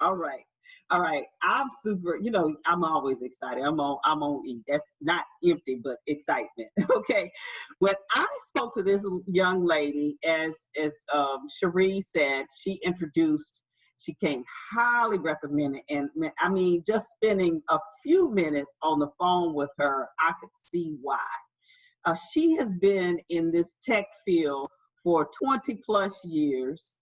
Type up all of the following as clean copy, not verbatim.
All right. All right. I'm super, I'm always excited. I'm on E. That's not empty, but excitement. Okay. When I spoke to this young lady, as Cherie said, she came highly recommended. And I mean, just spending a few minutes on the phone with her, I could see why. She has been in this tech field for 20 plus years,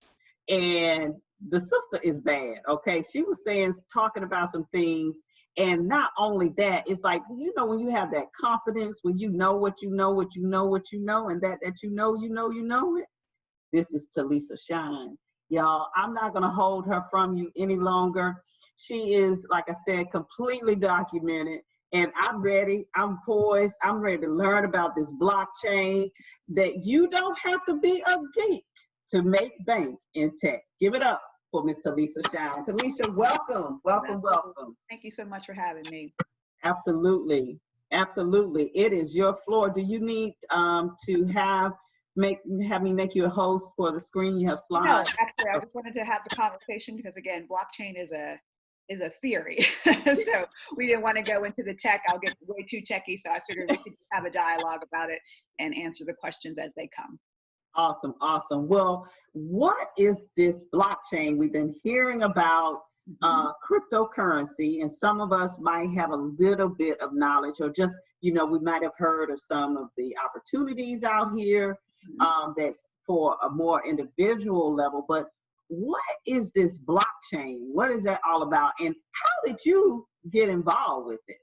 and the sister is bad. Okay, she was talking about some things, and not only that, it's like, when you have that confidence, when you know what you know, and that you know it. This is Talisha Shine. Y'all, I'm not going to hold her from you any longer. She is, like I said, completely documented. And I'm ready. I'm poised. I'm ready to learn about this blockchain, that you don't have to be a geek to make bank in tech. Give it up for Miss Talisha Shine. Talisha, welcome, welcome, welcome. Thank you so much for having me. Absolutely. Absolutely. It is your floor. Do you need to have me make you a host for the screen? You have slides? No, actually, I just wanted to have the conversation because, again, blockchain is a theory. So we didn't want to go into the tech. I'll get way too techy. So I figured we could have a dialogue about it and answer the questions as they come. Awesome. Awesome. Well, what is this blockchain? We've been hearing about cryptocurrency, and some of us might have a little bit of knowledge, or just, we might have heard of some of the opportunities out here that's for a more individual level. But what is this blockchain? What is that all about? And how did you get involved with it?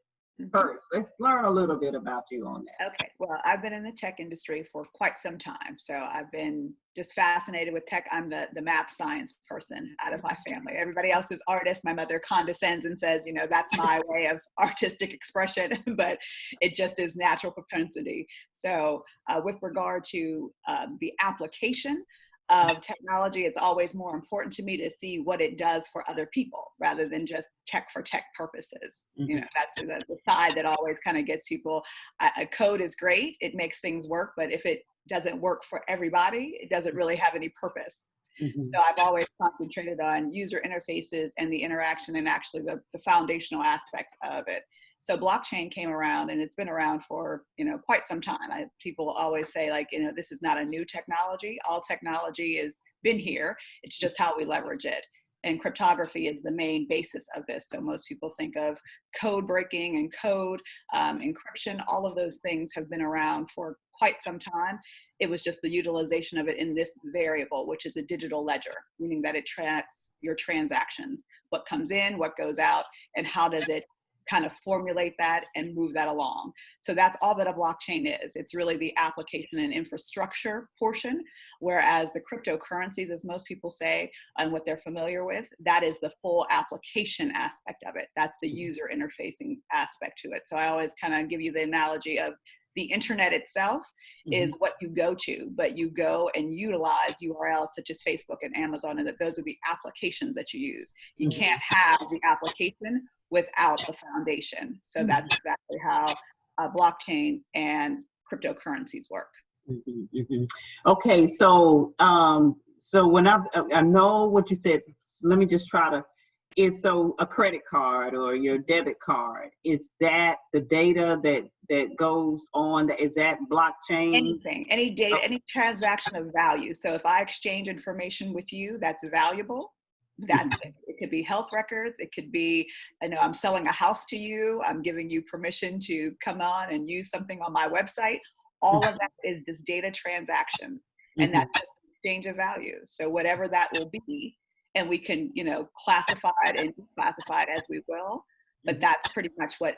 First, let's learn a little bit about you on that. Okay. Well, I've been in the tech industry for quite some time. So I've been just fascinated with tech. I'm the math science person out of my family. Everybody else is artists. My mother condescends and says, that's my way of artistic expression, but it just is natural propensity. So with regard to the application of technology, it's always more important to me to see what it does for other people rather than just tech for tech purposes. That's the side that always kind of gets people. A code is great. It makes things work, but if it doesn't work for everybody, it doesn't really have any purpose. So I've always concentrated on user interfaces and the interaction and actually the foundational aspects of it. So blockchain came around, and it's been around for, quite some time. People always say, like, this is not a new technology. All technology has been here. It's just how we leverage it. And cryptography is the main basis of this. So most people think of code breaking and code encryption. All of those things have been around for quite some time. It was just the utilization of it in this variable, which is a digital ledger, meaning that it tracks your transactions, what comes in, what goes out, and how does it kind of formulate that and move that along. So that's all that a blockchain is. It's really the application and infrastructure portion, whereas the cryptocurrencies, as most people say, and what they're familiar with, that is the full application aspect of it. That's the user interfacing aspect to it. So I always kind of give you the analogy of the internet itself is what you go to, but you go and utilize URLs such as Facebook and Amazon, and that those are the applications that you use. You can't have the application without the foundation. So that's exactly how blockchain and cryptocurrencies work. Okay, so so when I know what you said, let me just try to. Is so a credit card or your debit card, is that the data that goes on? Is that blockchain? Anything, any data, any transaction of value. So if I exchange information with you that's valuable, that's it. It could be health records. It could be, I'm selling a house to you. I'm giving you permission to come on and use something on my website. All of that is just data transaction. And that's just exchange of value. So whatever that will be, and we can, classify it and declassify it as we will. But that's pretty much what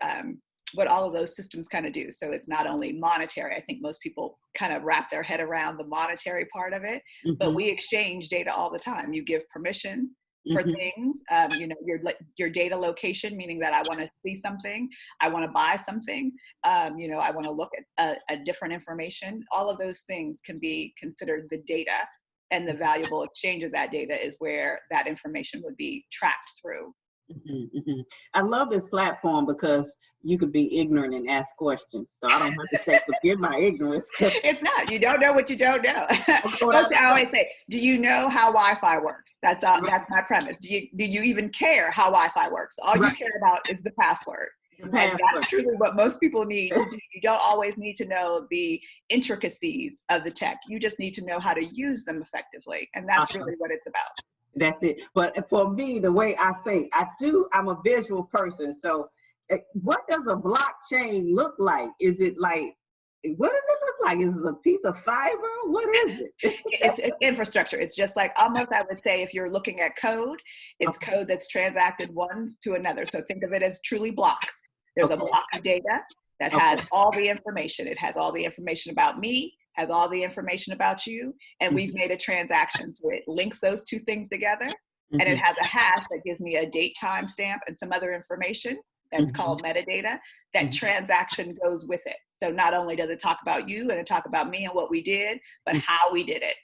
all of those systems kind of do. So it's not only monetary. I think most people kind of wrap their head around the monetary part of it, but we exchange data all the time. You give permission for things, your data location, meaning that I want to see something, I want to buy something, I want to look at a different information. All of those things can be considered the data, and the valuable exchange of that data is where that information would be tracked through. I love this platform because you could be ignorant and ask questions. So I don't have to say, forgive my ignorance. It's not. You don't know what you don't know. I I always say, do you know how Wi-Fi works? That's my premise. Do you even care how Wi-Fi works? All you right. care about is the password. The And password. that's truly what most people need to do. You don't always need to know the intricacies of the tech. You just need to know how to use them effectively. And that's really what it's about. That's it. But for me, the way I think, I'm a visual person. So what does a blockchain look like? Is it like, what does it look like? Is it a piece of fiber? What is it? It's infrastructure. It's just like almost, I would say, if you're looking at code, it's code that's transacted one to another. So think of it as truly blocks. There's a block of data that has all the information. It has all the information about me, has all the information about you, and we've made a transaction. So it links those two things together, and it has a hash that gives me a date, time stamp, and some other information that's called metadata. That transaction goes with it. So not only does it talk about you and it talk about me and what we did, but how we did it.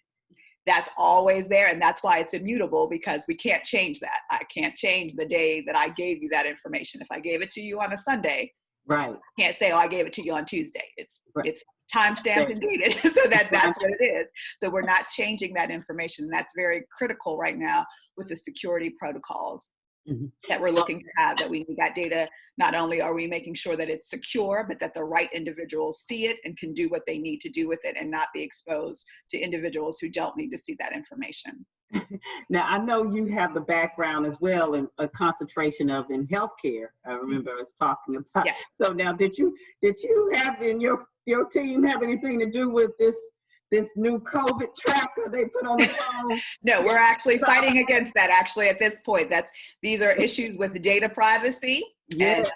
That's always there, and that's why it's immutable, because we can't change that. I can't change the day that I gave you that information. If I gave it to you on a Sunday, right, I can't say, oh, I gave it to you on Tuesday. It's time stamped and dated, so that's what it is. So we're not changing that information, and that's very critical right now with the security protocols that we're looking to have, that we need that data. Not only are we making sure that it's secure, but that the right individuals see it and can do what they need to do with it and not be exposed to individuals who don't need to see that information. Now, I know you have the background as well in a concentration of in healthcare. I remember us talking about. Yeah. So now, did you have in your team have anything to do with this new COVID tracker they put on the phone? No, we're actually fighting against that. Actually, at this point, these are issues with data privacy and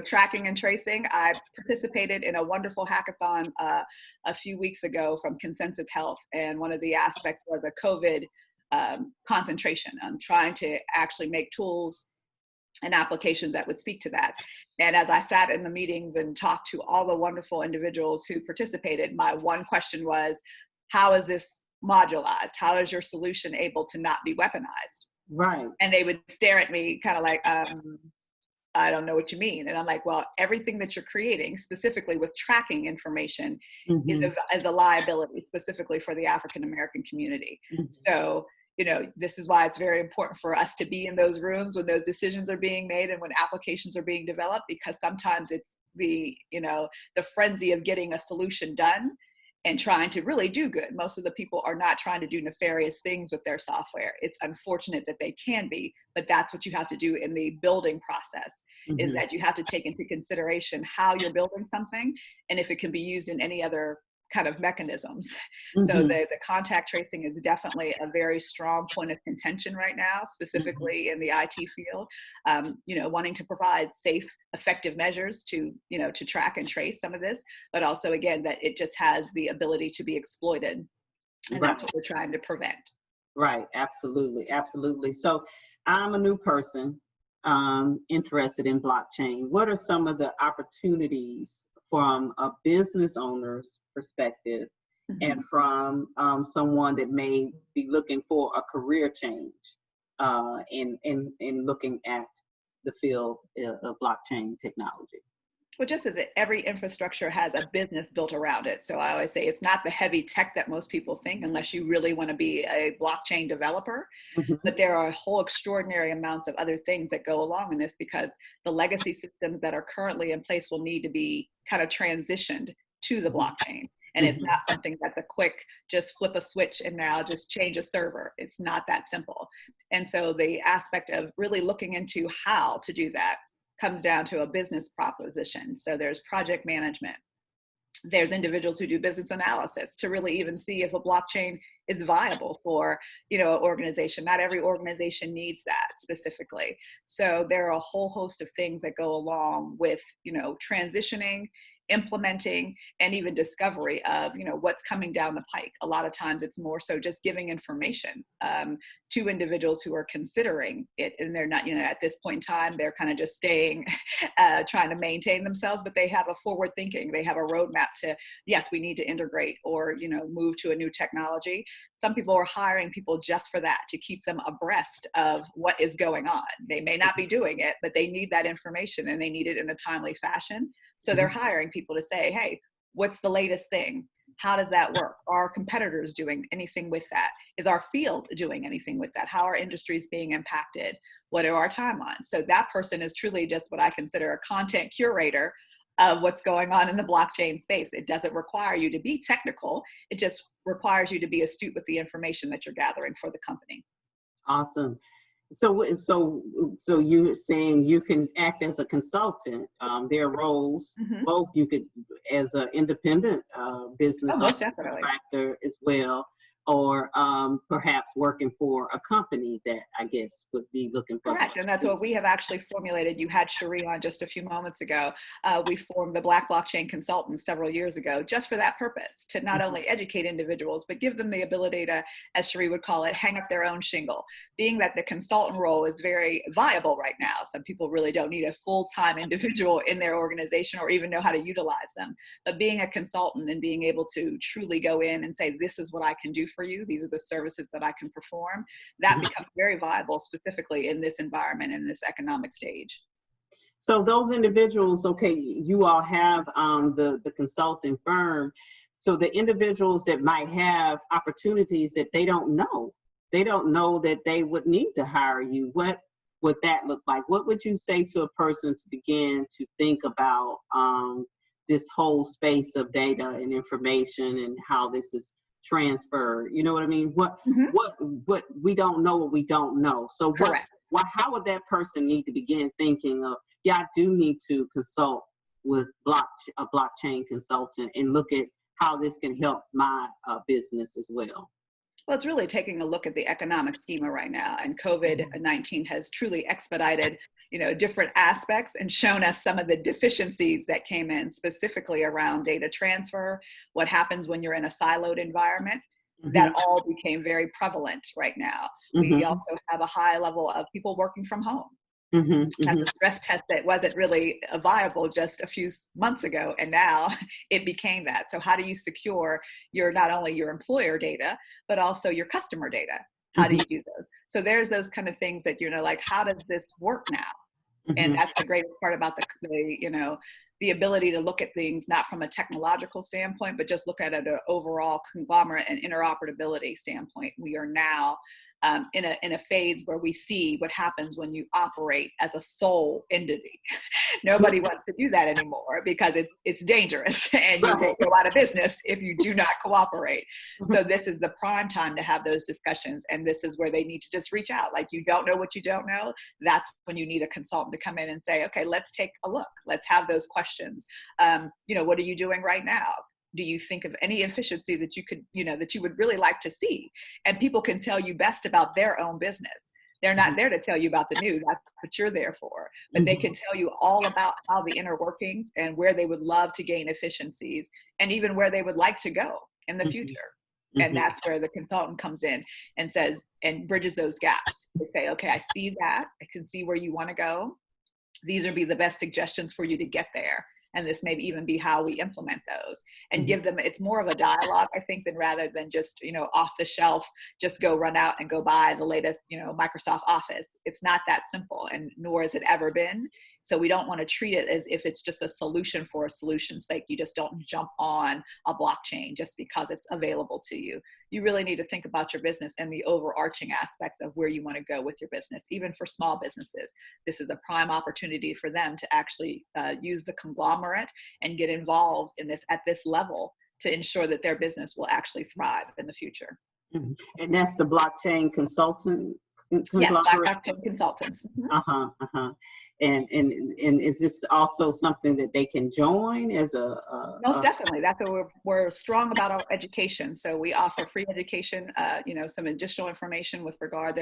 tracking and tracing. I participated in a wonderful hackathon a few weeks ago from Consensus Health, and one of the aspects was a COVID concentration on trying to actually make tools and applications that would speak to that. And as I sat in the meetings and talked to all the wonderful individuals who participated, my one question was, how is this modularized? How is your solution able to not be weaponized? Right. And they would stare at me kind of like, I don't know what you mean. And I'm like, well, everything that you're creating, specifically with tracking information, is a liability, specifically for the African-American community. So, this is why it's very important for us to be in those rooms when those decisions are being made and when applications are being developed, because sometimes it's the frenzy of getting a solution done and trying to really do good. Most of the people are not trying to do nefarious things with their software. It's unfortunate that they can be, but that's what you have to do in the building process, is that you have to take into consideration how you're building something and if it can be used in any other kind of mechanisms. So the contact tracing is definitely a very strong point of contention right now, specifically in the IT field, wanting to provide safe, effective measures to track and trace some of this, but also, again, that it just has the ability to be exploited. And that's what we're trying to prevent. Right, absolutely, absolutely. So I'm a new person interested in blockchain. What are some of the opportunities from a business owner's perspective and from someone that may be looking for a career change in looking at the field of blockchain technology? Well, just as every infrastructure has a business built around it. So I always say it's not the heavy tech that most people think, unless you really want to be a blockchain developer. But there are whole extraordinary amounts of other things that go along in this, because the legacy systems that are currently in place will need to be kind of transitioned to the blockchain. And it's not something that's a quick, just flip a switch and now just change a server. It's not that simple. And so the aspect of really looking into how to do that comes down to a business proposition. So there's project management. There's individuals who do business analysis to really even see if a blockchain is viable for, an organization. Not every organization needs that specifically. So there are a whole host of things that go along with, transitioning implementing, and even discovery of, what's coming down the pike. A lot of times it's more so just giving information to individuals who are considering it, and they're not, at this point in time, they're kind of just staying, trying to maintain themselves, but they have a forward thinking, they have a roadmap to, yes, we need to integrate or, move to a new technology. Some people are hiring people just for that, to keep them abreast of what is going on. They may not be doing it, but they need that information and they need it in a timely fashion. So they're hiring people to say, hey, what's the latest thing? How does that work? Are our competitors doing anything with that? Is our field doing anything with that? How are industries being impacted? What are our timelines? So that person is truly just what I consider a content curator of what's going on in the blockchain space. It doesn't require you to be technical. It just requires you to be astute with the information that you're gathering for the company. Awesome. So you're saying you can act as a consultant. There are roles, both you could, as an independent business Most definitely. contractor as well, or perhaps working for a company that I guess would be looking for. Correct, and that's what we have actually formulated. You had Cherie on just a few moments ago. We formed the Black Blockchain Consultants several years ago just for that purpose, to not only educate individuals, but give them the ability to, as Cherie would call it, hang up their own shingle. Being that the consultant role is very viable right now, some people really don't need a full-time individual in their organization or even know how to utilize them. But being a consultant and being able to truly go in and say, this is what I can do for you, these are the services that I can perform, that becomes very viable, specifically in this environment, in this economic stage. So those individuals, okay, you all have the consulting firm. So the individuals that might have opportunities that they don't know that they would need to hire you, what would that look like? What would you say to a person to begin to think about this whole space of data and information and how this is transferred? You know what I mean? What we don't know what we don't know. So how would that person need to begin thinking of, yeah, I do need to consult with a blockchain consultant and look at how this can help my business as well? Well, it's really taking a look at the economic schema right now, and COVID-19 has truly expedited, different aspects and shown us some of the deficiencies that came in, specifically around data transfer, what happens when you're in a siloed environment. That all became very prevalent right now. We also have a high level of people working from home. That's a stress test that wasn't really viable just a few months ago, and now it became that. So how do you secure not only your employer data, but also your customer data? How do you do those? So there's those kind of things that, like, how does this work now? And that's the greatest part about the ability to look at things not from a technological standpoint, but just look at it at an overall conglomerate and interoperability standpoint. We are now in a phase where we see what happens when you operate as a sole entity. Nobody wants to do that anymore because it's dangerous, and you will go out of business if you do not cooperate. So this is the prime time to have those discussions, and this is where they need to just reach out. Like, you don't know what you don't know. That's when you need a consultant to come in and say, okay, let's take a look. Let's have those questions. What are you doing right now? Do you think of any efficiencies that you could, that you would really like to see? And people can tell you best about their own business. They're not there to tell you about the news. That's what you're there for. But they can tell you all about how the inner workings and where they would love to gain efficiencies, and even where they would like to go in the future. And that's where the consultant comes in and says, and bridges those gaps. They say, okay, I see that. I can see where you want to go. These would be the best suggestions for you to get there. And this may even be how we implement those, and give them, it's more of a dialogue, I think, than rather than just, off the shelf, just go run out and go buy the latest, Microsoft Office. It's not that simple, and nor has it ever been. So we don't want to treat it as if it's just a solution for a solution's sake. You just don't jump on a blockchain just because it's available to you. You really need to think about your business and the overarching aspects of where you want to go with your business. Even for small businesses, this is a prime opportunity for them to actually use the conglomerate and get involved in this at this level to ensure that their business will actually thrive in the future. And that's the blockchain consultant? Yes, blockchain consultants. And is this also something that they can join as Most definitely. That's what we're strong about our education. So we offer free education, some additional information with regard.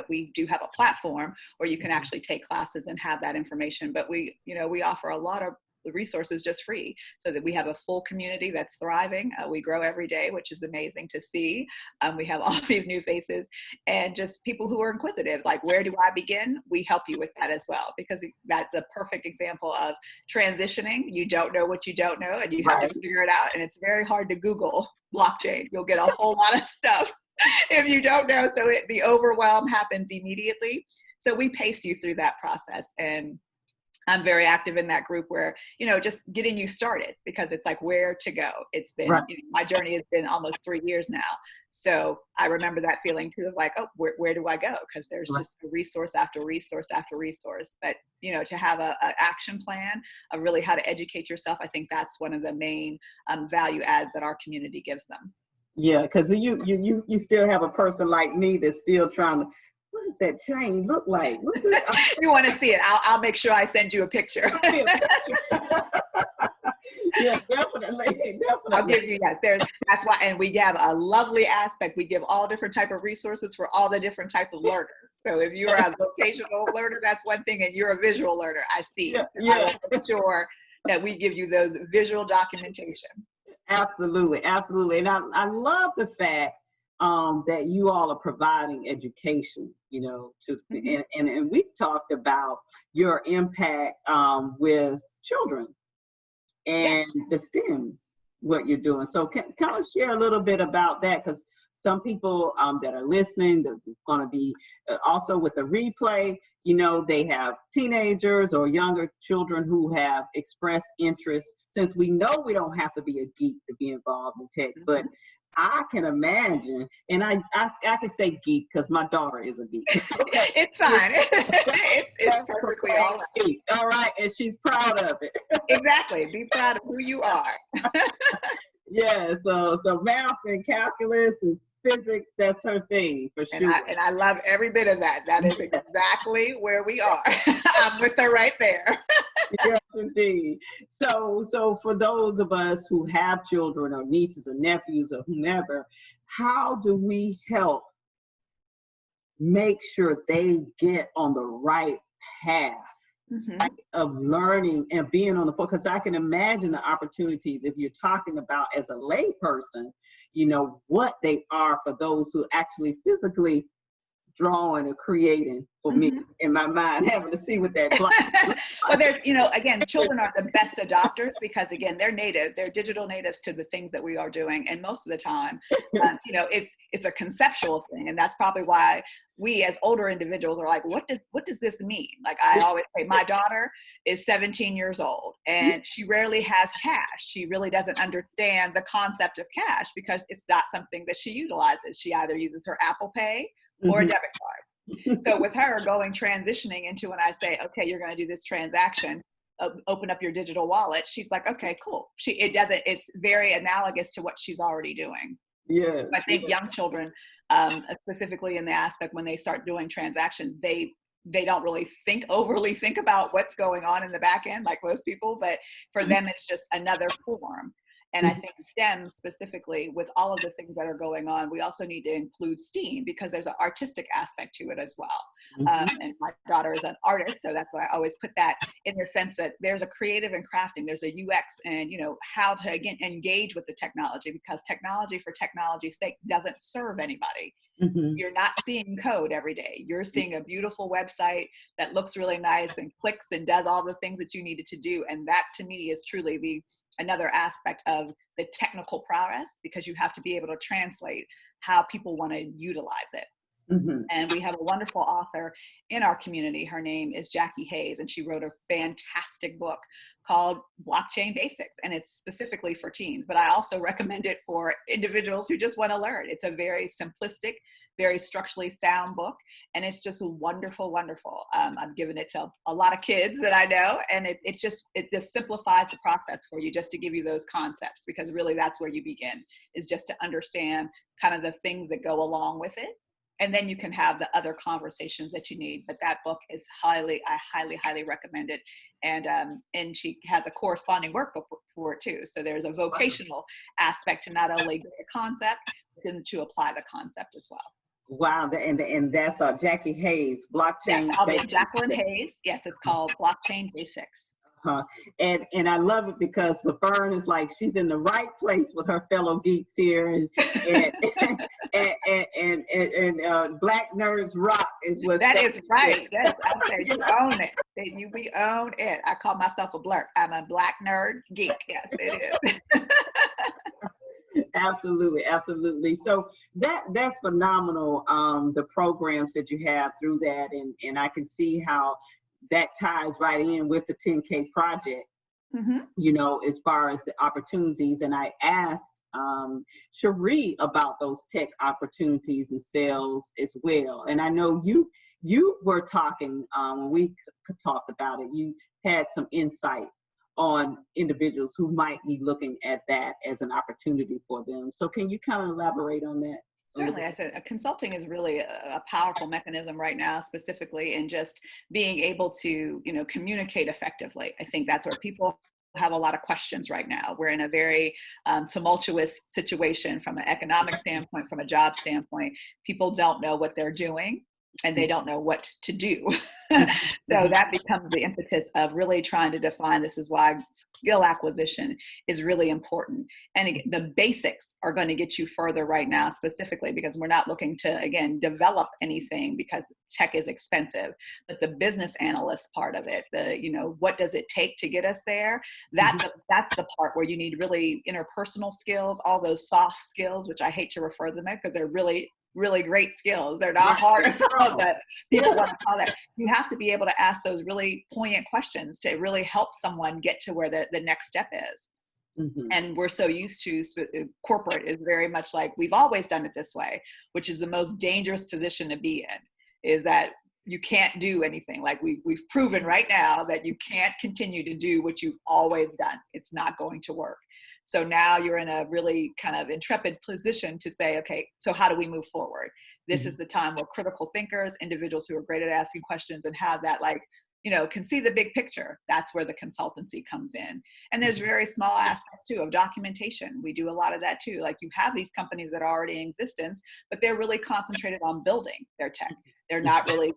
We do have a platform where you can actually take classes and have that information, but we offer a lot of the resources just free, so that we have a full community that's thriving. We grow every day, which is amazing to see. We have all these new faces and just people who are inquisitive, like, where do I begin? We help you with that as well, because that's a perfect example of transitioning. You don't know what you don't know, and you have to figure it out. And it's very hard to Google blockchain. You'll get a whole lot of stuff if you don't know. So the overwhelm happens immediately. So we pace you through that process. And I'm very active in that group where, just getting you started, because it's like where to go. It's been, my journey has been almost 3 years now. So I remember that feeling too of like, oh, where do I go? Because there's just a resource after resource after resource. But, to have a action plan of really how to educate yourself, I think that's one of the main value adds that our community gives them. Yeah, because you still have a person like me that's still trying to, what does that chain look like? What's it? You want to see it? I'll make sure I send you a picture. Yeah, definitely. I'll give you that. That's why, and we have a lovely aspect. We give all different type of resources for all the different type of learners. So if you're a vocational learner, that's one thing, and you're a visual learner, I see. I will make sure that we give you those visual documentation. Absolutely, absolutely, and I love the fact that you all are providing education, and we've talked about your impact with children and the STEM, what you're doing. So kind of share a little bit about that, because some people that are listening, they're going to be also with the replay, they have teenagers or younger children who have expressed interest, since we know we don't have to be a geek to be involved in tech, but I can imagine, and I can say geek because my daughter is a geek. Okay. It's fine. it's perfectly all right. All right, and she's proud of it. Exactly. Be proud of who you are. Yeah, so math and calculus and physics, that's her thing for sure. And I love every bit of that. That is exactly where we are. I'm with her right there. Yes, indeed. So for those of us who have children or nieces or nephews or whomever, how do we help make sure they get on the right path of learning and being on the phone? Because I can imagine the opportunities if you're talking about as a lay person, what they are for those who actually physically drawing or creating for me in my mind, having to see what that well, there's, again, children are the best adopters because, again, they're digital natives to the things that we are doing. And most of the time, it's a conceptual thing. And that's probably why we as older individuals are like, what does this mean? Like I always say, my daughter is 17 years old and she rarely has cash. She really doesn't understand the concept of cash because it's not something that she utilizes. She either uses her Apple Pay or a debit card. So with her transitioning into when I say, okay, you're going to do this transaction, open up your digital wallet. She's like, okay, cool. It's very analogous to what she's already doing. Yeah. I think young children, specifically in the aspect when they start doing transactions, they don't really overly think about what's going on in the back end like most people, but for them, it's just another form. And I think STEM specifically, with all of the things that are going on, we also need to include STEAM because there's an artistic aspect to it as well. And my daughter is an artist, so that's why I always put that in the sense that there's a creative and crafting, there's a UX and, how to, again, engage with the technology, because technology for technology's sake doesn't serve anybody. You're not seeing code every day. You're seeing a beautiful website that looks really nice and clicks and does all the things that you needed to do. And that to me is truly another aspect of the technical prowess, because you have to be able to translate how people want to utilize it. And we have a wonderful author in our community. Her name is Jackie Hayes, and she wrote a fantastic book called Blockchain Basics, and it's specifically for teens, but I also recommend it for individuals who just want to learn. It's a very simplistic, very structurally sound book, and it's just wonderful, wonderful. I've given it to a lot of kids that I know, and it just simplifies the process for you, just to give you those concepts, because really that's where you begin, is just to understand kind of the things that go along with it. And then you can have the other conversations that you need. But that book is I highly recommend it. And she has a corresponding workbook for it too. So there's a vocational aspect to not only get the concept, but then to apply the concept as well. Wow, and that's Jackie Hayes, Blockchain Yes, Basics. Jacqueline Hayes. Yes, it's called Blockchain Basics. And I love it because LaFern is like, she's in the right place with her fellow geeks here, and Black Nerds Rock is what that is right. Yes, I say you you know? own it. We own it. I call myself a blurk. I'm a Black nerd geek. Yes, it is. Absolutely, absolutely. So that's phenomenal. The programs that you have through that, and I can see how that ties right in with the 10K project. Mm-hmm. You know, as far as the opportunities. And I asked Cherie about those tech opportunities and sales as well. And I know you were talking when we talked about it. You had some insight on individuals who might be looking at that as an opportunity for them. So can you kind of elaborate on that? Certainly, I said consulting is really a powerful mechanism right now, specifically in just being able to, communicate effectively. I think that's where people have a lot of questions right now. We're in a very tumultuous situation from an economic standpoint, from a job standpoint. People don't know what they're doing, and they don't know what to do. So that becomes the impetus of really trying to define. This is why skill acquisition is really important. And the basics are going to get you further right now, specifically because we're not looking to, again, develop anything because tech is expensive. But the business analyst part of it, what does it take to get us there? That's the part where you need really interpersonal skills, all those soft skills, which I hate to refer them to because they're really great skills. They're not hard to spell, but people want to call that. You have to be able to ask those really poignant questions to really help someone get to where the next step is. Mm-hmm. And we're so used to, corporate is very much like, we've always done it this way, which is the most dangerous position to be in, is that you can't do anything. Like we've proven right now that you can't continue to do what you've always done. It's not going to work. So now you're in a really kind of intrepid position to say, okay, so how do we move forward? This is the time where critical thinkers, individuals who are great at asking questions and have that can see the big picture. That's where the consultancy comes in. And there's very small aspects too of documentation. We do a lot of that too. Like you have these companies that are already in existence, but they're really concentrated on building their tech. They're not really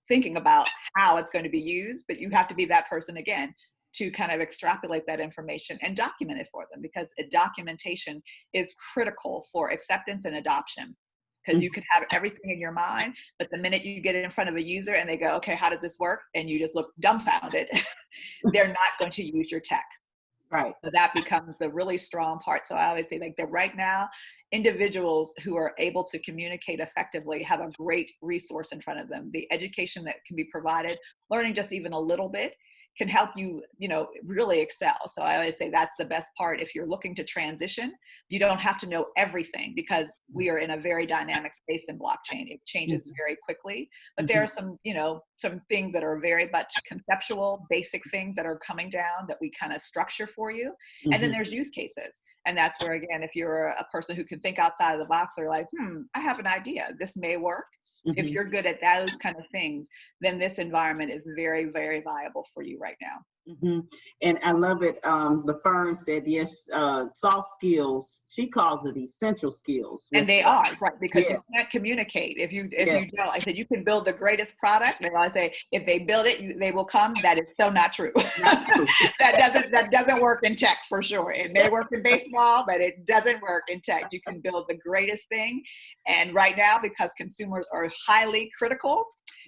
thinking about how it's going to be used, but you have to be that person again to kind of extrapolate that information and document it for them, because documentation is critical for acceptance and adoption. Because you could have everything in your mind, but the minute you get it in front of a user and they go, okay, how does this work? And you just look dumbfounded, they're not going to use your tech. Right. So that becomes the really strong part. So I always say that right now, individuals who are able to communicate effectively have a great resource in front of them. The education that can be provided, learning just even a little bit, can help you, really excel. So I always say that's the best part. If you're looking to transition, you don't have to know everything, because we are in a very dynamic space in blockchain. It changes very quickly, but there are some things that are very much conceptual, basic things that are coming down that we kind of structure for you. And then there's use cases. And that's where, again, if you're a person who can think outside of the box, or like, I have an idea, this may work. If you're good at those kind of things, then this environment is very, very viable for you right now. And I love it. LaFern said, yes, soft skills, she calls it essential skills. And they are, right, because you can't communicate if you don't. I said, you can build the greatest product, and I say, if they build it, they will come. That is so not true. Not true. that doesn't work in tech for sure. It may work in baseball, but it doesn't work in tech. You can build the greatest thing. And right now, because consumers are highly critical,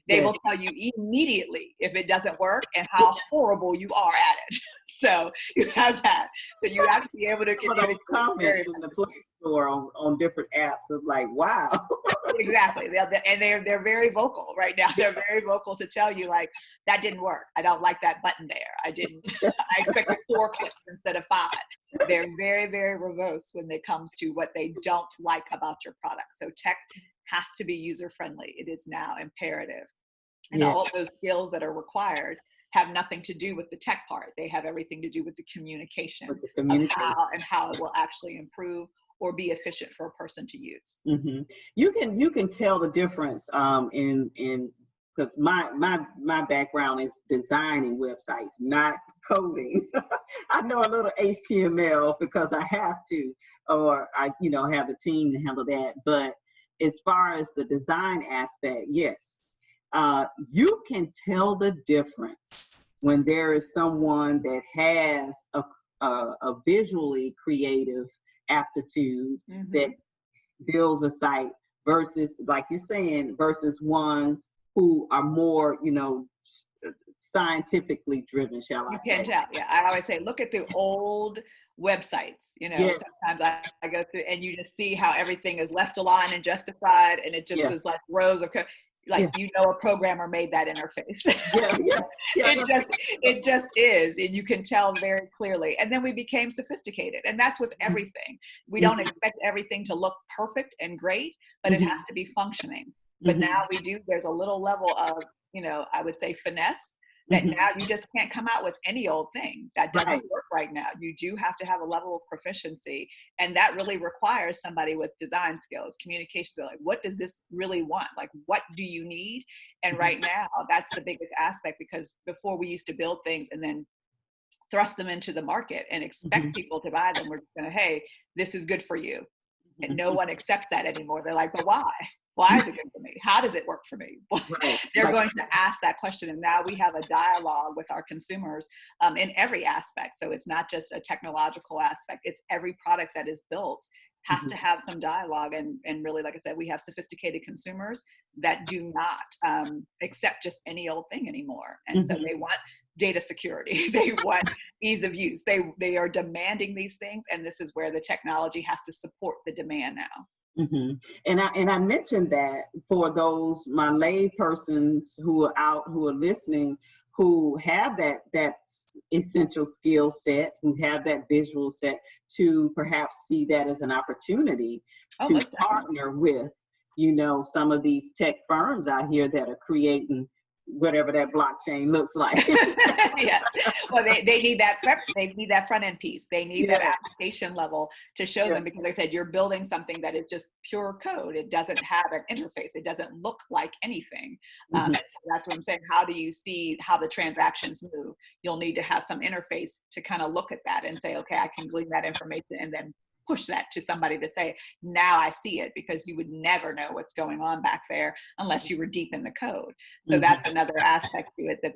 they will tell you immediately if it doesn't work and how horrible you are at it. So you have that. So you have to be able to get those comments in the Play Store on different apps of like, wow. Exactly. And they're very vocal right now. They're very vocal to tell you, like, that didn't work. I don't like that button there. I expected 4 clicks instead of 5. They're very, very verbose when it comes to what they don't like about your product. So tech has to be user-friendly. It is now imperative. And all of those skills that are required have nothing to do with the tech part. They have everything to do with the communication, of how it will actually improve or be efficient for a person to use. You can tell the difference in because my background is designing websites, not coding. I know a little HTML because I have to, or I have the team to handle that. But as far as the design aspect, yes, you can tell the difference when there is someone that has a visually creative aptitude that builds a site versus, like you're saying, versus ones who are more, scientifically driven, shall I You say. can tell. Yeah. I always say, look at the old websites, Yeah. sometimes I go through and you just see how everything is left aligned and justified. And it just Yeah. is like rows of code. Like, Yeah. a programmer made that interface. Yeah. Yeah. it just is. And you can tell very clearly. And then we became sophisticated. And that's with everything. We don't expect everything to look perfect and great, but it has to be functioning. But now there's a little level of, I would say finesse that now you just can't come out with any old thing that doesn't work right now. You do have to have a level of proficiency, and that really requires somebody with design skills, communication skills. Like, what does this really want? Like, what do you need? And right now, that's the biggest aspect, because before we used to build things and then thrust them into the market and expect people to buy them. We're just going to, hey, this is good for you. And no one accepts that anymore. They're like, but why? Why is it good for me? How does it work for me? They're going to ask that question. And now we have a dialogue with our consumers in every aspect. So it's not just a technological aspect. It's every product that is built has to have some dialogue. And really, like I said, we have sophisticated consumers that do not accept just any old thing anymore. And so they want data security. They want ease of use. They are demanding these things. And this is where the technology has to support the demand now. And I mentioned that for those my lay persons who are listening, who have that essential skill set, who have that visual set, to perhaps see that as an opportunity to partner with, some of these tech firms out here that are creating whatever that blockchain looks like. Yeah. Well, they need that front end piece. They need that application level to show them, because like I said, you're building something that is just pure code. It doesn't have an interface. It doesn't look like anything. And so that's what I'm saying. How do you see how the transactions move? You'll need to have some interface to kind of look at that and say, okay, I can glean that information and then push that to somebody to say, now I see it, because you would never know what's going on back there unless you were deep in the code. So that's another aspect to it, that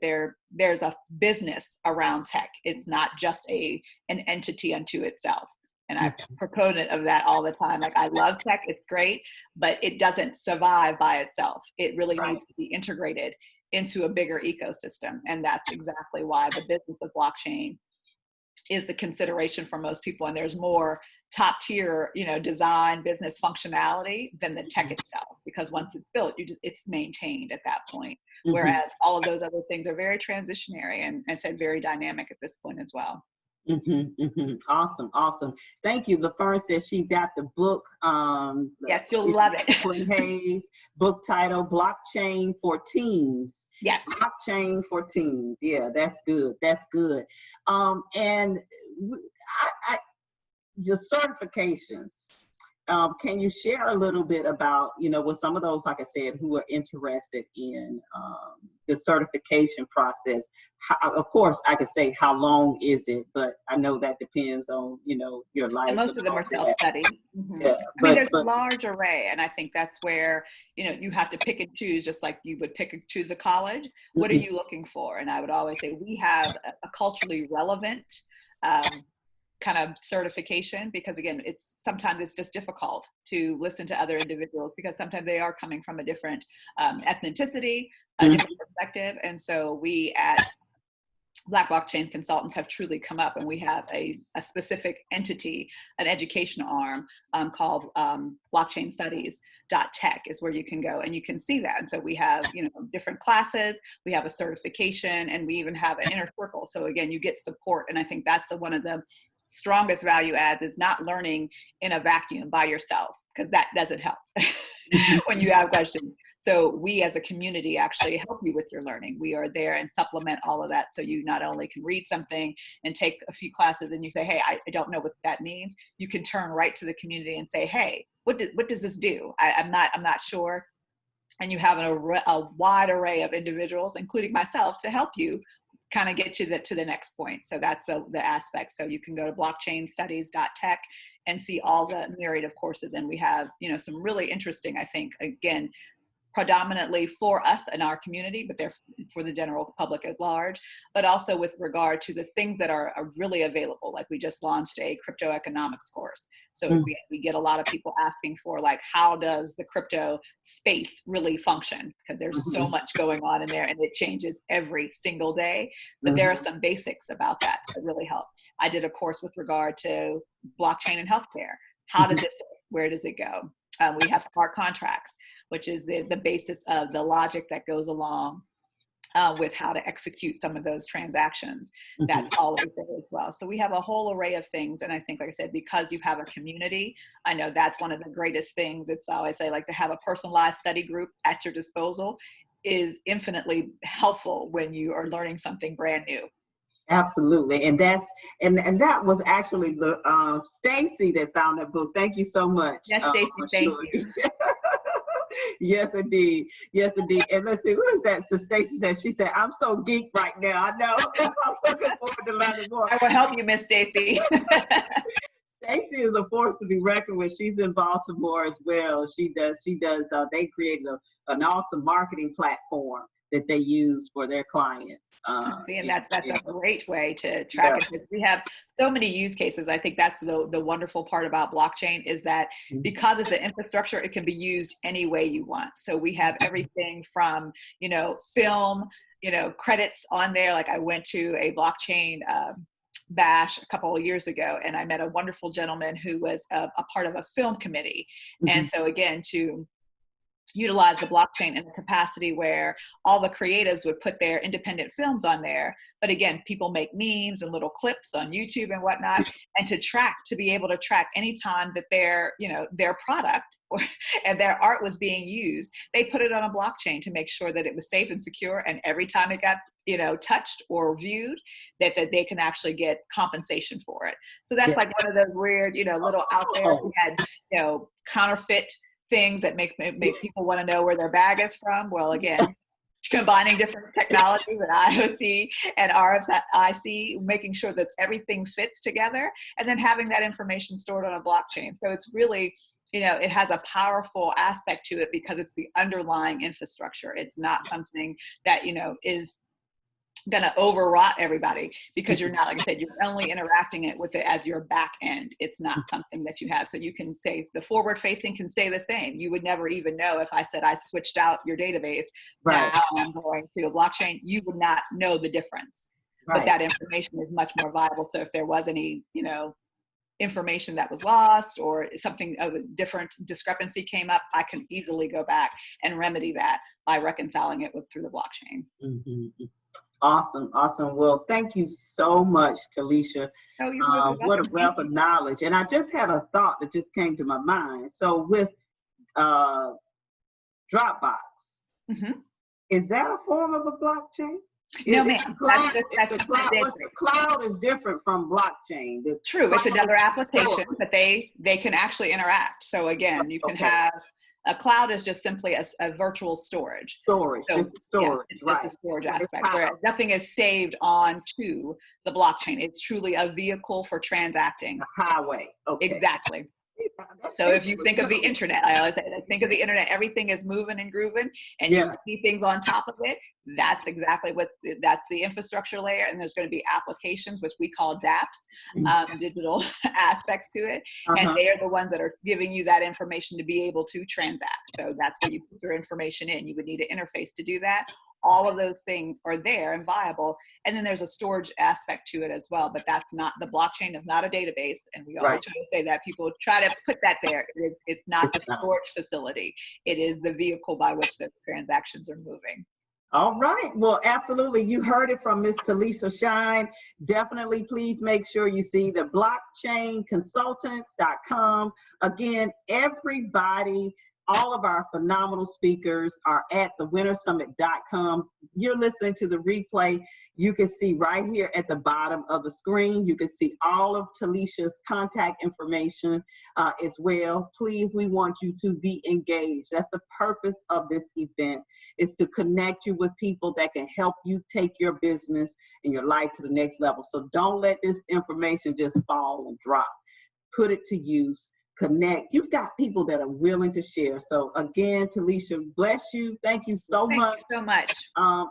there's a business around tech. It's not just an entity unto itself. And I'm a proponent of that all the time. Like, I love tech, it's great, but it doesn't survive by itself. It really needs to be integrated into a bigger ecosystem. And that's exactly why the business of blockchain is the consideration for most people. And there's more top tier, design, business functionality than the tech itself, because once it's built, it's maintained at that point. Whereas all of those other things are very transitionary and said very dynamic at this point as well. Awesome. Thank you. LaFern says she got the book. Yes, you'll love it. Hayes, book title, Blockchain for Teens. Yes. Blockchain for Teens. Yeah, that's good. And your certifications. Can you share a little bit about, with some of those, like I said, who are interested in the certification process? Of course, I could say, how long is it? But I know that depends on, your life. And most of them are self-study. Yeah, there's a large array. And I think that's where, you have to pick and choose, just like you would pick and choose a college. What are you looking for? And I would always say we have a culturally relevant kind of certification, because again, sometimes it's just difficult to listen to other individuals, because sometimes they are coming from a different ethnicity, a different perspective. And so we at Black Blockchain Consultants have truly come up, and we have a specific entity, an education arm called blockchainstudies.tech is where you can go and you can see that. And so we have, different classes, we have a certification, and we even have an inner circle. So again, you get support. And I think that's one of the strongest value adds, is not learning in a vacuum by yourself, because that doesn't help when you have questions. So we as a community actually help you with your learning. We are there and supplement all of that. So you not only can read something and take a few classes and you say, hey, I don't know what that means. You can turn right to the community and say, hey, what does this do? I'm not sure. And you have a wide array of individuals, including myself, to help you kind of get you to the next point. So that's the aspect. So you can go to blockchainstudies.tech and see all the myriad of courses. And we have, some really interesting, I think, again, predominantly for us and our community, but they're for the general public at large, but also with regard to the things that are really available. Like we just launched a crypto economics course. So we get a lot of people asking for like, how does the crypto space really function? Because there's so much going on in there and it changes every single day. But there are some basics about that really help. I did a course with regard to blockchain and healthcare. How does it fit? Where does it go? We have smart contracts, which is the basis of the logic that goes along with how to execute some of those transactions. That's always there as well. So we have a whole array of things. And I think, like I said, because you have a community, I know that's one of the greatest things. It's always say, like, to have a personalized study group at your disposal is infinitely helpful when you are learning something brand new. Absolutely. And that's and that was actually the Stacy that found that book. Thank you so much. Yes, Stacy, thank you. Yes, indeed. Yes, indeed. And let's see, who is that? So Stacy said, she said, I'm so geek right now. I know. I'm looking forward to learning more. I will help you, Miss Stacy. Stacy is a force to be reckoned with. She's in Baltimore as well. She does, they created an awesome marketing platform that they use for their clients. And that's a great way to track it. We have so many use cases. I think that's the wonderful part about blockchain is that because it's an infrastructure, it can be used any way you want. So we have everything from, film, credits on there. Like I went to a blockchain bash a couple of years ago, and I met a wonderful gentleman who was a part of a film committee. And so again, to utilize the blockchain in the capacity where all the creatives would put their independent films on there. But again, people make memes and little clips on YouTube and whatnot, and to be able to track anytime that their product and their art was being used, they put it on a blockchain to make sure that it was safe and secure. And every time it got, touched or viewed, that they can actually get compensation for it. So that's like one of those weird, little out there. We had, counterfeit things that make people want to know where their bag is from. Well, again, combining different technology with IoT and RFIC, making sure that everything fits together, and then having that information stored on a blockchain. So it's really, it has a powerful aspect to it because it's the underlying infrastructure. It's not something that, is going to overwrought everybody, because you're not, like I said, you're only interacting it with it as your back end. It's not something that you have. So you can say the forward facing can stay the same. You would never even know if I said I switched out your database. Now I'm going to a blockchain, you would not know the difference. But that information is much more viable. So if there was any, information that was lost or something of a different discrepancy came up, I can easily go back and remedy that by reconciling it through the blockchain. Awesome. Well, thank you so much, Talisha. Oh, you're welcome. What a wealth of knowledge. And I just had a thought that just came to my mind. So with Dropbox, is that a form of a blockchain? No, ma'am. The cloud is different from blockchain. True. It's another application, but they can actually interact. So again, you can have a cloud is just simply a virtual storage. So, just a storage aspect where nothing is saved onto the blockchain. It's truly a vehicle for transacting. A highway. Okay. Exactly. So if you think of the internet, I always say, think of the internet, everything is moving and grooving, and you see things on top of it. That's exactly that's the infrastructure layer. And there's going to be applications, which we call dApps, digital aspects to it. And they are the ones that are giving you that information to be able to transact. So that's where you put your information in. You would need an interface to do that. All of those things are there and viable. And then there's a storage aspect to it as well, but that's not, the blockchain is not a database. And we always try to say that. People try to put that there. It's not the storage facility. It is the vehicle by which the transactions are moving. All right. Well, absolutely. You heard it from Miss Talisha Shine. Definitely, please make sure you see the blockchainconsultants.com. Again, everybody, all of our phenomenal speakers are at thewinnersummit.com. You're listening to the replay. You can see right here at the bottom of the screen, you can see all of Talisha's contact information as well. Please, we want you to be engaged. That's the purpose of this event, is to connect you with people that can help you take your business and your life to the next level. So don't let this information just fall and drop. Put it to use. connect. You've got people that are willing to share. So again, Talisha, bless you. Thank you so much. Thank you so much.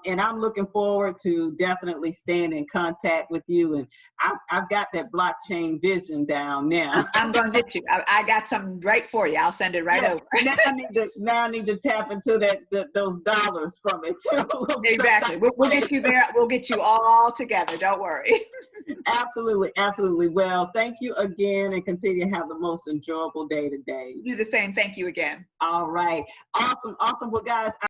And I'm looking forward to definitely staying in contact with you. And I've got that blockchain vision down now. I'm going to get you. I got something right for you. I'll send it right over. Now I need to tap into those dollars from it too. Exactly. We'll get you there. We'll get you all together. Don't worry. Absolutely. Absolutely. Well, thank you again, and continue to have the most enjoyable day today. Do the same. Thank you again. All right. Awesome. Well, guys,